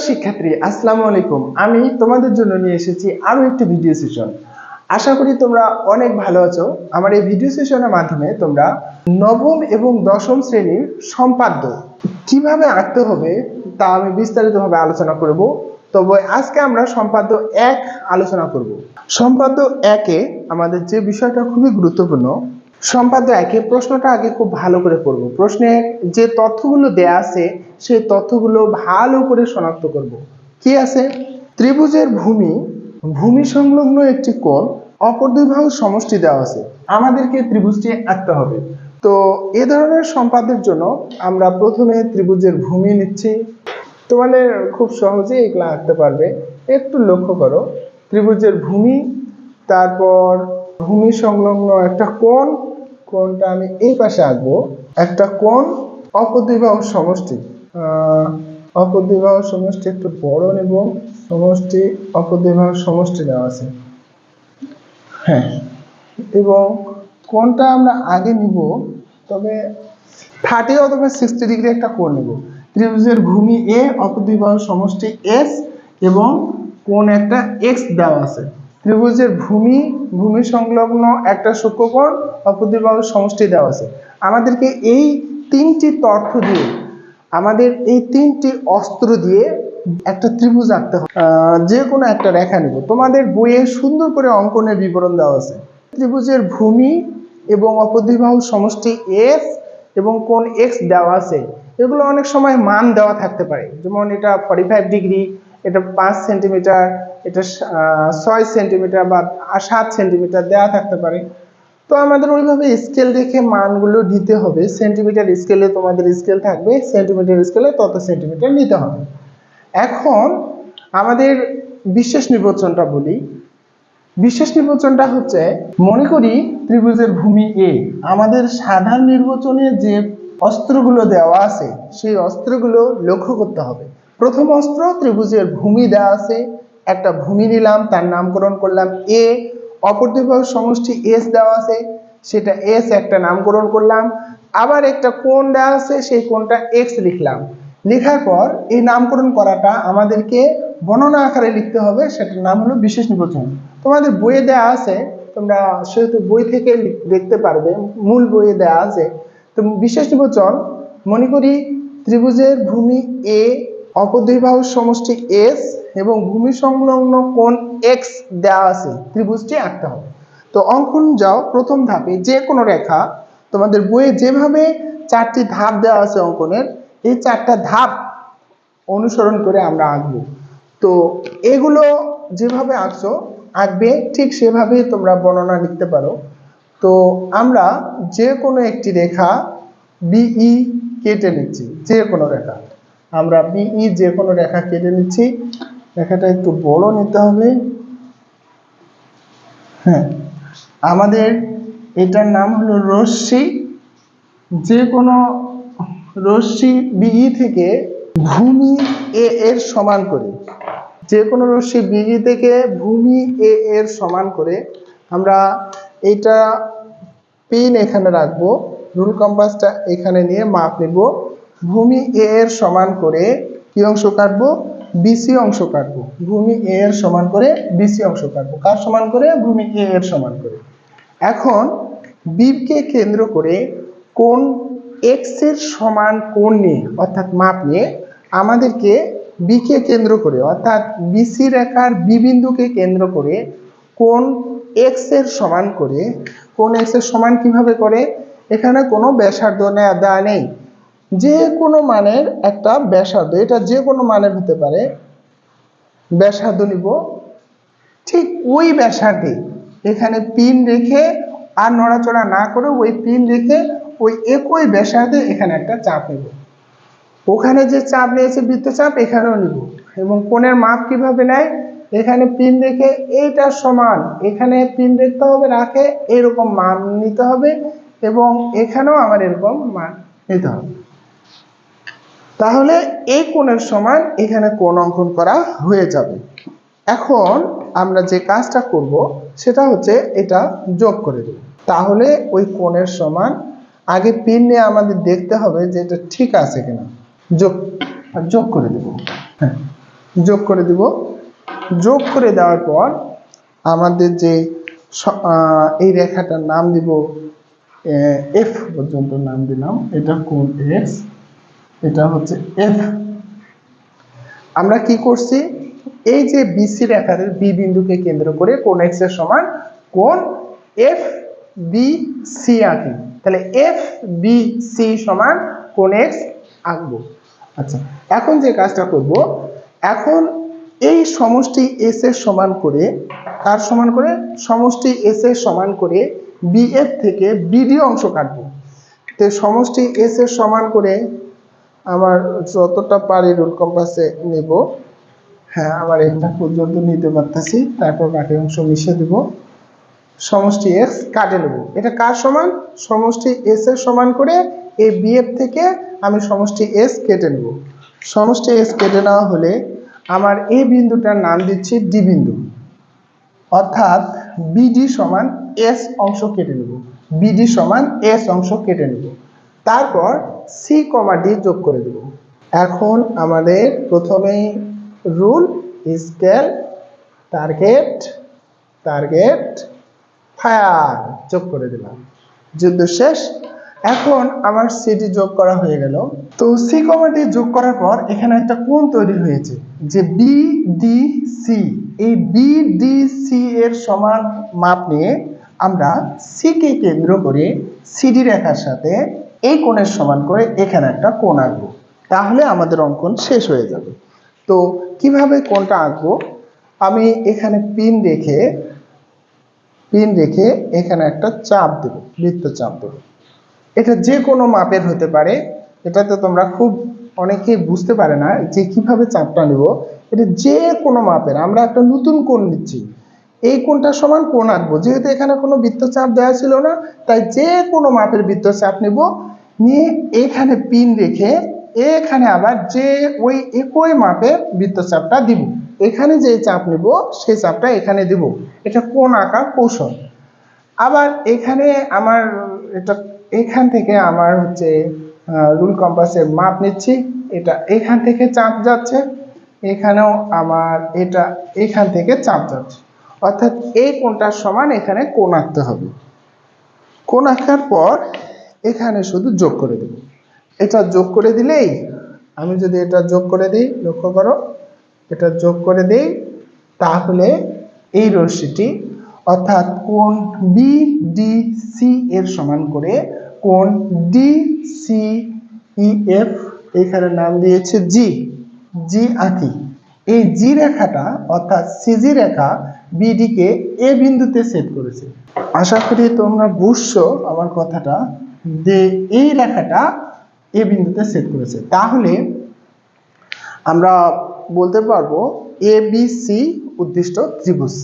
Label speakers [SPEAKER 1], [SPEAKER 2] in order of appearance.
[SPEAKER 1] শিক্ষার্থী আসসালামু আলাইকুম। আমি তোমাদের জন্য নিয়ে এসেছি আরো একটি ভিডিও সেশন। আশা করি তোমরা অনেক ভালো আছো। আমার এই ভিডিও সেশনের মাধ্যমে তোমরা নবম এবং দশম শ্রেণীর সম্পাদ্য কিভাবে আঁকতে হবে তা আমি বিস্তারিতভাবে আলোচনা করব। তবে আজকে আমরা সম্পাদ্য 1 আলোচনা করব। সম্পাদ্য 1-এ আমাদের যে বিষয়টা খুবই গুরুত্বপূর্ণ, সম্পাদ্য 1-এ প্রশ্নটা আগে খুব ভালো করে পড়ব। প্রশ্নে যে তথ্যগুলো দেয়া আছে সেই তথ্যগুলো ভালো করে শনাক্ত করব। কি আছে? ত্রিভুজের ভূমি সংলগ্ন একটি কোণ, অপর দুই বাহুর সমষ্টি দেওয়া আছে। আমাদেরকে ত্রিভুজটি আঁকতে হবে। তো এ ধরনের সম্পাদ্যের জন্য আমরা প্রথমে ত্রিভুজের ভূমি নিচ্ছি। তোমাদের খুব সহজেই এগুলো আঁকতে পারবে। একটু লক্ষ্য করো, ত্রিভুজের ভূমি, তারপর ভূমি সংলগ্ন একটা কোণ, কোণটা আমি এই পাশে আঁকবো, একটা কোণ, অপর দুই বাহুর সমষ্টি, অপর দুই বাহুর সমষ্টি একটু বড় নেব, সমষ্টি, অপর দুই বাহুর সমষ্টি দেওয়া আছে। হ্যাঁ, এবং কোণটা আমরা আগে নিব, তবে 30 অথবা 60 ডিগ্রি একটা কোণ নেব। ত্রিভুজের ভূমি এ, অপর দুই বাহুর সমষ্টি এস এবং কোণ একটা এক্স দেওয়া আছে। ত্রিভুজের ভূমি সংলগ্ন একটা সূক্ষ্মকোণ, অপর দুই বাহুর সমষ্টি দেওয়া আছে। আমাদেরকে এই তিনটি তথ্য দিয়ে, আমাদের এই তিনটি অস্ত্র দিয়ে একটা ত্রিভুজ আঁকতে হবে। যে কোনো একটা রেখা নেব। তোমাদের বইয়ে সুন্দর করে অঙ্কনের বিবরণ দেওয়া আছে। ত্রিভুজের ভূমি এবং অপর দুই বাহুর সমষ্টি এস এবং কোণ এক্স দেওয়া আছে। এগুলো অনেক সময় মান দেওয়া থাকতে পারে, যেমন এটা 45 ডিগ্রি, এটা 5 সেন্টিমিটার, এটা 6 সেন্টিমিটার বা 7 সেন্টিমিটার দেওয়া থাকতে পারে। তো আমাদের ওইভাবে স্কেল দেখে মানগুলো দিতে হবে। সেন্টিমিটার স্কেলে তোমাদের স্কেল থাকবে, সেন্টিমিটার স্কেলে তত সেন্টিমিটার নিতে হবে। এখন আমাদের বিশেষ নির্বাচনটা বলি। বিশেষ নির্বাচনটা হচ্ছে, মনে করি ত্রিভুজের ভূমি এ, আমাদের সাধারণ নির্বাচনে যে অস্ত্রগুলো দেওয়া আছে সেই অস্ত্রগুলো লক্ষ্য করতে হবে। প্রথম অস্ত্র, ত্রিভুজের ভূমি দেওয়া আছে, একটা ভূমি নিলাম, তার নামকরণ করলাম এ, অপর দুই বাহুর সমষ্টি এস দেওয়া আছে, সেটা এস একটা নামকরণ করলাম। আবার একটা কোণ দেওয়া আছে, সেই কোণটা এক্স লিখলাম। লেখার পর এই নামকরণ করাটা আমাদেরকে বর্ণনা আকারে লিখতে হবে, সেটার নাম হলো বিশেষ নির্বাচন। তোমাদের বইয়ে দেওয়া আছে, তোমরা সেহেতু বই থেকে দেখতে পারবে, মূল বইয়ে দেওয়া আছে। তো বিশেষ নির্বাচন, মনে করি ত্রিভুজের ভূমি এ, অপর দুই বাহুর সমষ্টি এস এবং ভূমি সংলগ্ন কোণ এক্স দেওয়া আছে, ত্রিভুজটি আঁকতে হবে। তো অঙ্কন যাও, প্রথম ধাপে যে কোনো রেখা, তোমাদের বইয়ে যেভাবে 4টি ধাপ দেওয়া আছে অঙ্কনের, এই 4টা ধাপ অনুসরণ করে আমরা আঁকবো। তো এগুলো যেভাবে আঁকবে ঠিক সেভাবে তোমরা বর্ণনা লিখতে পারো। তো আমরা যে কোনো একটি রেখা বিই কেটে নিচ্ছি, যে কোনো রেখা, আমরা বিই যে কোনো রেখা কেটে নিচ্ছি। রেখাটা একটু বড় নিতে হবে। হ্যাঁ, আমাদের এটার নাম হলো রশ্মি। যে কোনো রশ্মি বিই থেকে ভূমি এ এর সমান করে, যে কোনো রশ্মি বিই থেকে ভূমি এ এর সমান করে আমরা এইটা পিন এখানে রাখবো, রুল কম্পাসটা এখানে নিয়ে মাপ নেব। ভূমি এ এর সমান করে কি অংশ কাটবো? বিসি অংশ কাটবো। ভূমি এ এর সমান করে বিসি অংশ কাটবো। কার সমান করে? ভূমি এ এর সমান করে। এখন বিকে কেন্দ্র করে কোণ এক্স এর সমান কোণ নিয়ে, অর্থাৎ মাপ নিয়ে, আমাদেরকে বিকে কেন্দ্র করে, অর্থাৎ বিসি রেখার বি বিন্দুকে কেন্দ্র করে কোণ এক্স এর সমান করে, কোণ এক্স এর সমান কিভাবে করে? এখানে কোনো ব্যাসার্ধ দেওয়া নেই, যে কোনো মানের একটা ব্যাসার্ধ, এটা যে কোনো মানের হতে পারে, ব্যাসার্ধ নিব। ঠিক ওই ব্যাসার্ধে এখানে পিন রেখে, আর নড়াচড়া না করে ওই পিন রেখে ওই একই ব্যাসার্ধে এখানে একটা চাপ নেব। ওখানে যে চাপ নিয়েছে বৃত্তচাপ এখানেও নিব। এবং কোণের মাপ কিভাবে নেয়? এখানে পিন রেখে এইটার সমান এখানে পিন রাখতে হবে, রাখে এরকম মান নিতে হবে, এবং এখানেও আমার এরকম মান নিতে হবে। তাহলে এই কোণের সমান এখানে কোণ অঙ্কন করা হয়ে যাবে। এখন আমরা যে কাজটা করব সেটা হচ্ছে এটা যোগ করে দেব। তাহলে ওই কোণের সমান, আগে পিন নিয়ে আমাদের দেখতে হবে যে এটা ঠিক আছে কিনা, যোগ করে দেব। হ্যাঁ, যোগ করে দিব। যোগ করে দেওয়ার পর আমাদের যে এই রেখাটার নাম দিব এফ পর্যন্ত নাম দিলাম, এটা কোণ এক্স, এটা হচ্ছে এফ। আমরা কি করছি, এই যে বিসি রেখার বি বিন্দুকে কেন্দ্র করে কোণ এক্স এর সমান কোণ এফ বি সি আঁকি। তাহলে এফ বি সি সমান কোণ এক্স আঁকবো। আচ্ছা, এখন যে কাজটা করব, এখন এই সমষ্টি এস এর সমান করে, কার সমান করে, সমষ্টি এস এর সমান করে বিএফ থেকে বিডি অংশ কাটবো। তো সমষ্টি এস এর সমান করে আমার যতটা পারি রুল কম্পাসে নেব, হ্যাঁ আমার এটা পর্যন্ত নিতে পারতেছি, তারপর বাকি অংশ মিশিয়ে দেব। সমষ্টি এক্স কাটে নেব। এটা কার সমান, সমষ্টি এস এর সমান করে এই বিএফ থেকে আমি সমষ্টি এস কেটে নেব। সমষ্টি এস কেটে নেওয়া হলে আমার এই বিন্দুটার নাম দিচ্ছি ডি বিন্দু, অর্থাৎ বিডি সমান এস অংশ কেটে নেব। বিডি সমান এস অংশ কেটে নেব, তারপর সি কমা ডি যোগ করে দেব। এখন আমাদের প্রথমেই rule scale target target fire যোগ করে দিলাম, যুদ্ধ শেষ। এখন আমার সিডি যোগ করা হয়ে গেল। তো সি কমা ডি যোগ করার পর এখানে একটা কোণ তৈরি হয়েছে যে বিডিসি। এই বিডিসি এর সমান মাপ নিয়ে আমরা সি কে কেন্দ্র করে সিডি রেখার সাথে এই কোণের সমান করে এখানে একটা কোণ আঁকবো, তাহলে আমাদের অঙ্কন শেষ হয়ে যাবে। তো কিভাবে কোণটা আঁকবো, আমি এখানে পিন রেখে এখানে একটা চাপ দেব, বৃত্ত চাপ দেব। এটা যে কোনো মাপের হতে পারে, এটাতে তোমরা খুব অনেকেই বুঝতে পারে না যে কিভাবে চাপটা নেব। এটা যে কোনো মাপের, আমরা একটা নতুন কোণ নিচ্ছি, এই কোণটার সমান কোণ আঁকবো। যেহেতু এখানে কোনো বৃত্তচাপ দেওয়া ছিল না, তাই যে কোনো মাপের বৃত্তচাপ নেব, নিয়ে এখানে পিন রেখে এখানে আবার যে ওই একই মাপের বৃত্তচাপটা দিব। এখানে যে চাপ নেব সেই চাপটা এখানে দিব। এটা কোণ আঁকার কৌশল। আবার এখানে আমার এটা এখান থেকে আমার হচ্ছে রুল কম্পাসের মাপ নিচ্ছি, এটা এখান থেকে চাপ যাচ্ছে, এখানেও আমার এটা এখান থেকে চাপ যাচ্ছে, অর্থাৎ এই কোণটার সমান এখানে কোণ আঁকতে হবে। কোণ আঁকার পর এখানে শুধু যোগ করে দেব। এটা যোগ করে দিলেই, আমি যদি এটা যোগ করে দিই, লক্ষ্য করো, এটা যোগ করে দিই, তাহলে এই রশ্মিটি অর্থাৎ কোণ বিডিসি এর সমান করে কোণ ডিসিইএফ, এখানে নাম দিয়েছে জি আঁকি। এই জি রেখাটা অর্থাৎ সিজি রেখা বিডি কে এ বিন্দুতে সেট করেছে। আশা করি তোমরা বুঝছো আমার কথাটা, যে এই রেখাটা এ বিন্দুতে সেট করেছে। তাহলে আমরা বলতে পারবো এবিসি উদ্দিষ্ট ত্রিভুজ।